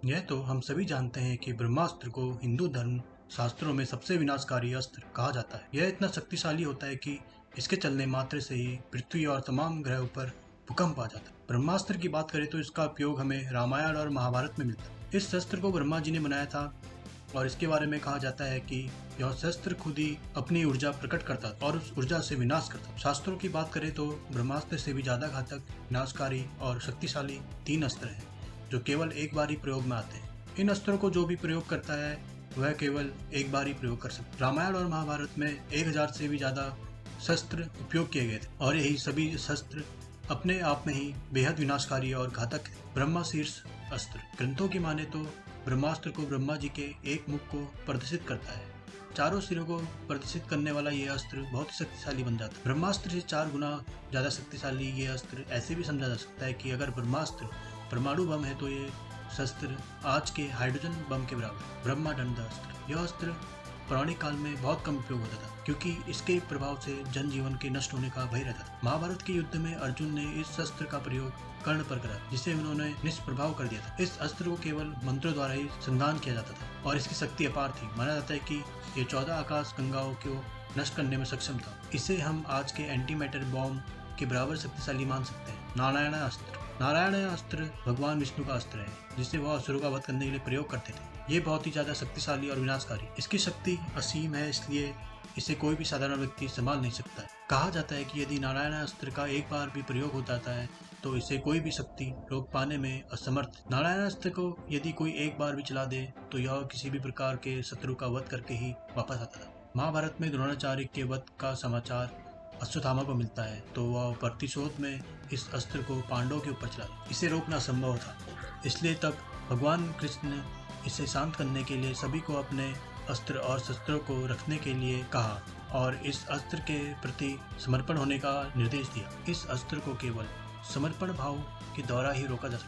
यह तो हम सभी जानते हैं कि ब्रह्मास्त्र को हिंदू धर्म शास्त्रों में सबसे विनाशकारी अस्त्र कहा जाता है। यह इतना शक्तिशाली होता है कि इसके चलने मात्र से ही पृथ्वी और तमाम ग्रहों पर भूकंप आ जाता है। ब्रह्मास्त्र की बात करें तो इसका उपयोग हमें रामायण और महाभारत में मिलता है। इस शस्त्र को ब्रह्मा जी ने बनाया था और इसके बारे में कहा जाता है कि यह शस्त्र खुद ही अपनी ऊर्जा प्रकट करता और उस ऊर्जा से विनाश करता। शास्त्रों की बात करें तो ब्रह्मास्त्र से भी ज्यादा घातक, विनाशकारी और शक्तिशाली 3 अस्त्र हैं जो केवल एक बार ही प्रयोग में आते हैं। इन अस्त्रों को जो भी प्रयोग करता है वह केवल एक बार ही प्रयोग कर सकता है। रामायण और महाभारत में 1000 से भी ज्यादा शस्त्र उपयोग किए गए थे और यही सभी शस्त्र अपने आप में ही बेहद विनाशकारी और घातक है। ब्रह्मा शीर्ष अस्त्र ग्रंथों की माने तो ब्रह्मास्त्र को ब्रह्मा जी के एक मुख को प्रदर्शित करता है। चारों सिरों को प्रदर्शित करने वाला ये अस्त्र बहुत ही शक्तिशाली बन जाता है। ब्रह्मास्त्र से 4 गुना ज्यादा शक्तिशाली ये अस्त्र ऐसे भी समझा जा सकता है कि अगर ब्रह्मास्त्र परमाणु बम है तो ये शस्त्र आज के हाइड्रोजन बम के बराबर। ब्रह्मादंड अस्त्र, यह अस्त्र पौराणिक काल में बहुत कम उपयोग होता था क्योंकि इसके प्रभाव से जनजीवन के नष्ट होने का भय रहता था। महाभारत के युद्ध में अर्जुन ने इस शस्त्र का प्रयोग कर्ण पर करा जिसे उन्होंने निष्प्रभाव कर दिया था। इस अस्त्र को केवल मंत्रों द्वारा ही संधान किया जाता था और इसकी शक्ति अपार थी। माना जाता है कि ये 14 आकाश गंगाओं को नष्ट करने में सक्षम था। इसे हम आज के एंटी मैटर बॉम्ब के बराबर शक्तिशाली मान सकते हैं। नारायण अस्त्र, नारायण अस्त्र भगवान विष्णु का अस्त्र है जिसे वह असुरों का वध करने के लिए प्रयोग करते थे। ये बहुत ही ज्यादा शक्तिशाली और विनाशकारी। इसकी शक्ति असीम है, इसलिए इसे कोई भी साधारण व्यक्ति संभाल नहीं सकता है। कहा जाता है कि यदि नारायण अस्त्र का एक बार भी प्रयोग हो जाता है तो इसे कोई भी शक्ति रोक पाने में असमर्थ। नारायण अस्त्र को यदि कोई एक बार भी चला दे तो यह किसी भी प्रकार के शत्रु का वध करके ही वापस आता था। महाभारत में द्रोणाचार्य के वध का समाचार अश्वत्थामा को मिलता है तो वह प्रतिशोध में इस अस्त्र को पांडवों के ऊपर चला। इसे रोकना असंभव था, इसलिए तब भगवान कृष्ण ने इसे शांत करने के लिए सभी को अपने अस्त्र और शस्त्रों को रखने के लिए कहा और इस अस्त्र के प्रति समर्पण होने का निर्देश दिया। इस अस्त्र को केवल समर्पण भाव के द्वारा ही रोका जा सकता है।